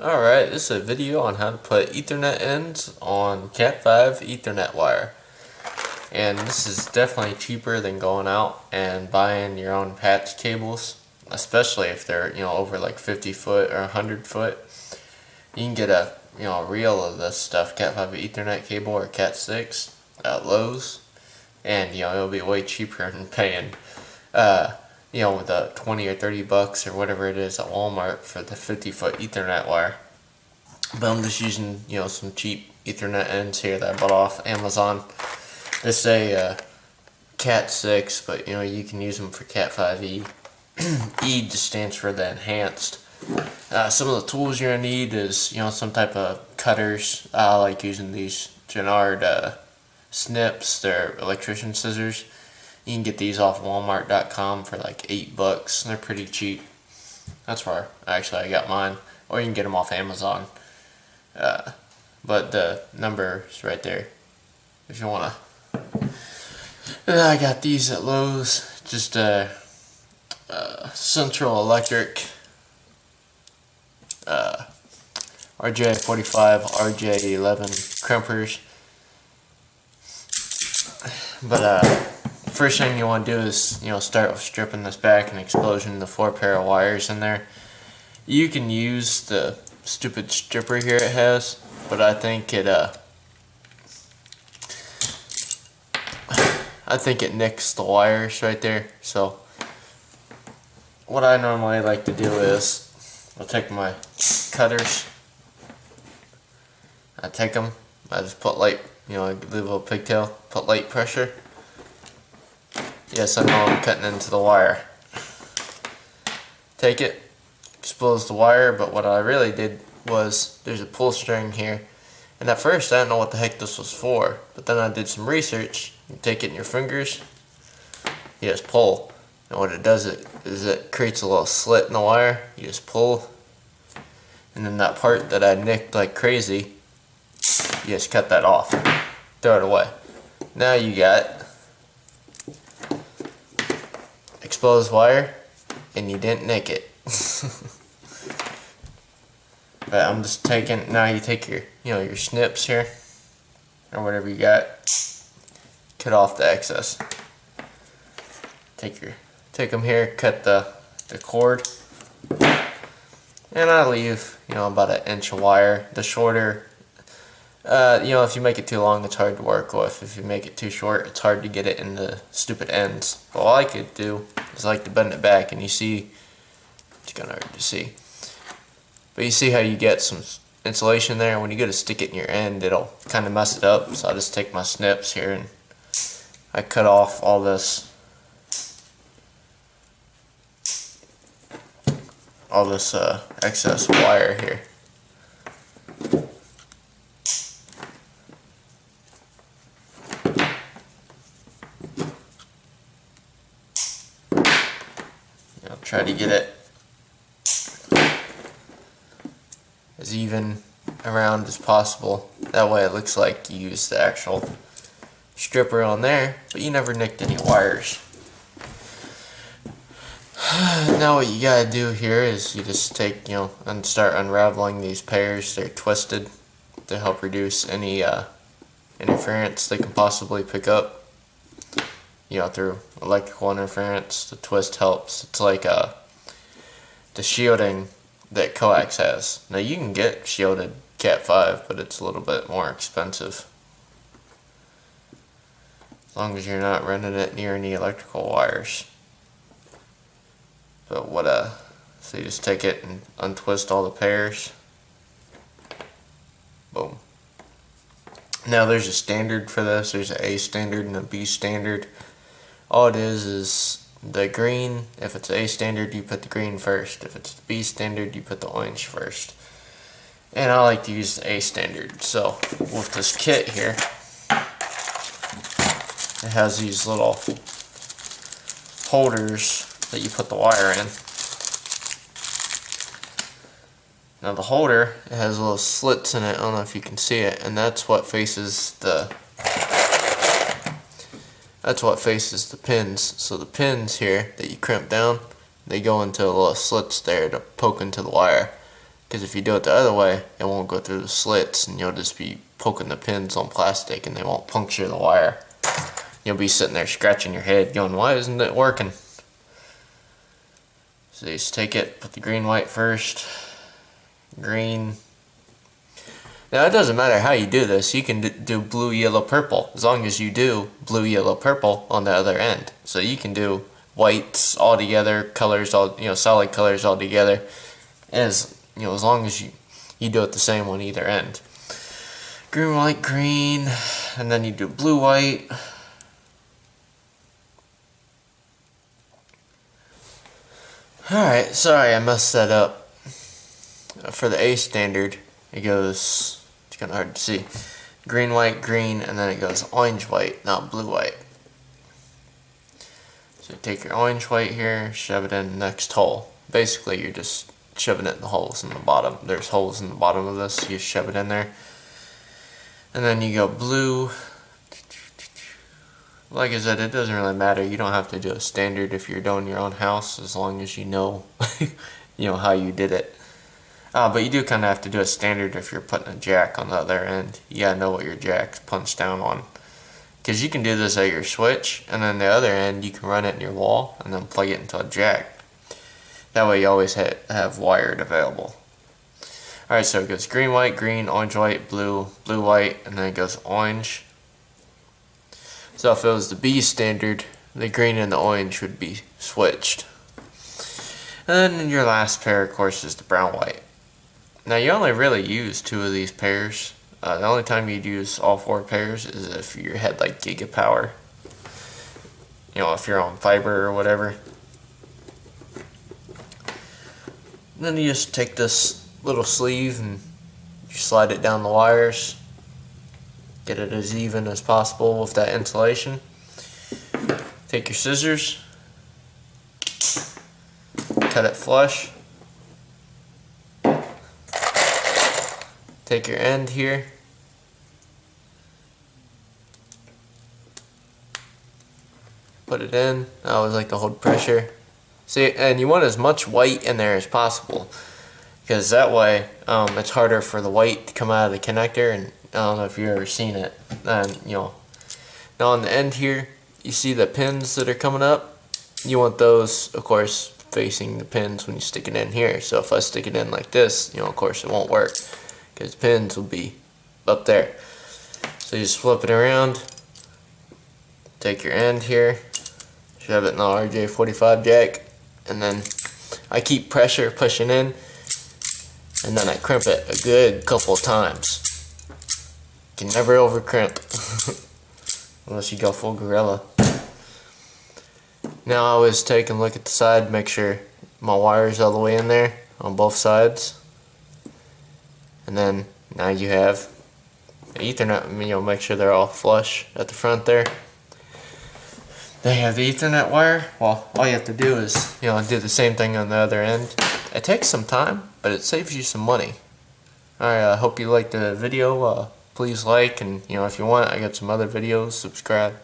Alright, this is a video on how to put Ethernet ends on Cat5 Ethernet wire. And this is definitely cheaper than going out and buying your own patch cables, especially if they're, over like 50 foot or 100 foot. You can get a, reel of this stuff, Cat5 Ethernet cable or Cat6 at Lowe's, and, it'll be way cheaper than paying, the 20 or 30 bucks or whatever it is at Walmart for the 50-foot Ethernet wire. But I'm just using, some cheap Ethernet ends here that I bought off Amazon. They say Cat6, but you can use them for Cat5e. E just stands for the enhanced. Some of the tools you're gonna need is some type of cutters. I like using these Gennard snips. They're electrician scissors. You can get these off Walmart.com for like $8. They're pretty cheap. That's where I got mine. Or you can get them off Amazon. But the number is right there if you wanna. I got these at Lowe's. Just Central Electric RJ45, RJ11 crimpers. But first thing you want to do is start with stripping this back and exposing the 4 pair of wires in there. You can use the stupid stripper here it has, but I think it nicks the wires right there. So what I normally like to do is I'll take my cutters, I just put light, leave a little pigtail, put light pressure. Yes, I know I'm cutting into the wire. Take it, expose the wire, but what I really did was, there's a pull string here, and at first I didn't know what the heck this was for, but then I did some research. You take it in your fingers, you just pull, and what it does is it creates a little slit in the wire. You just pull, and then that part that I nicked like crazy, you just cut that off, throw it away. Now you got exposed wire, and you didn't nick it. But I'm just taking, now you take your, your snips here, or whatever you got, cut off the excess. Take them here, cut the cord, and I leave, about 1 inch of wire. The shorter, if you make it too long, it's hard to work with. If you make it too short, it's hard to get it in the stupid ends. But all I could do is like to bend it back, and you see, it's kind of hard to see, but you see how you get some insulation there. When you go to stick it in your end, it'll kind of mess it up. So I just take my snips here and I cut off all this excess wire here. I'll try to get it as even around as possible. That way it looks like you used the actual stripper on there, but you never nicked any wires. Now what you gotta do here is you just take, and start unraveling these pairs. They're twisted to help reduce any interference they can possibly pick up, through electrical interference. The twist helps. It's like the shielding that coax has. Now you can get shielded Cat5, but it's a little bit more expensive, as long as you're not running it near any electrical wires. But so you just take it and untwist all the pairs. Boom. Now there's a standard for this. There's an A standard and a B standard. All it is the green. If it's A standard, you put the green first. If it's the B standard, you put the orange first. And I like to use the A standard. So with this kit here, it has these little holders that you put the wire in. Now the holder, it has little slits in it. I don't know if you can see it, and that's what faces the pins. So the pins here that you crimp down, they go into little slits there to poke into the wire. Because if you do it the other way, it won't go through the slits, and you'll just be poking the pins on plastic, and they won't puncture the wire. You'll be sitting there scratching your head going, why isn't it working? So you just take it, put the green, white first. Green. Now it doesn't matter how you do this. You can do blue, yellow, purple, as long as you do blue, yellow, purple on the other end. So you can do whites all together, colors all, solid colors all together, as long as you do it the same on either end. Green, white, green, and then you do blue, white. Alright, sorry I messed that up. For the A standard, it goes, it's kind of hard to see, green, white, green, and then it goes orange, white, not blue, white. So you take your orange, white here, shove it in the next hole. Basically, you're just shoving it in the holes in the bottom. There's holes in the bottom of this, so you shove it in there. And then you go blue. Like I said, it doesn't really matter. You don't have to do a standard if you're doing your own house, as long as you know, how you did it. But you do kind of have to do a standard if you're putting a jack on the other end. You gotta know what your jack's punched down on. Because you can do this at your switch, and then the other end you can run it in your wall, and then plug it into a jack. That way you always have wired available. Alright, so it goes green, white, green, orange, white, blue, blue, white, and then it goes orange. So if it was the B standard, the green and the orange would be switched. And then your last pair, of course, is the brown, white. Now you only really use 2 of these pairs. The only time you'd use all 4 pairs is if you had like gigapower. If you're on fiber or whatever. And then you just take this little sleeve and you slide it down the wires. Get it as even as possible with that insulation. Take your scissors. Cut it flush. Take your end here. Put it in. I always like to hold pressure. See, and you want as much white in there as possible, because that way it's harder for the white to come out of the connector. And I don't know if you've ever seen it. And now on the end here, you see the pins that are coming up. You want those, of course, facing the pins when you stick it in here. So if I stick it in like this, of course it won't work, because the pins will be up there. So you just flip it around, take your end here, shove it in the RJ45 jack, and then I keep pressure pushing in, and then I crimp it a good couple times. You can never over crimp unless you go full gorilla. Now I always take and look at the side, make sure my wire's all the way in there on both sides. And then now you have the Ethernet, make sure they're all flush at the front there. They have the Ethernet wire. Well, all you have to do is, do the same thing on the other end. It takes some time, but it saves you some money. Alright, I hope you liked the video. Please like, and if you want, I got some other videos. Subscribe.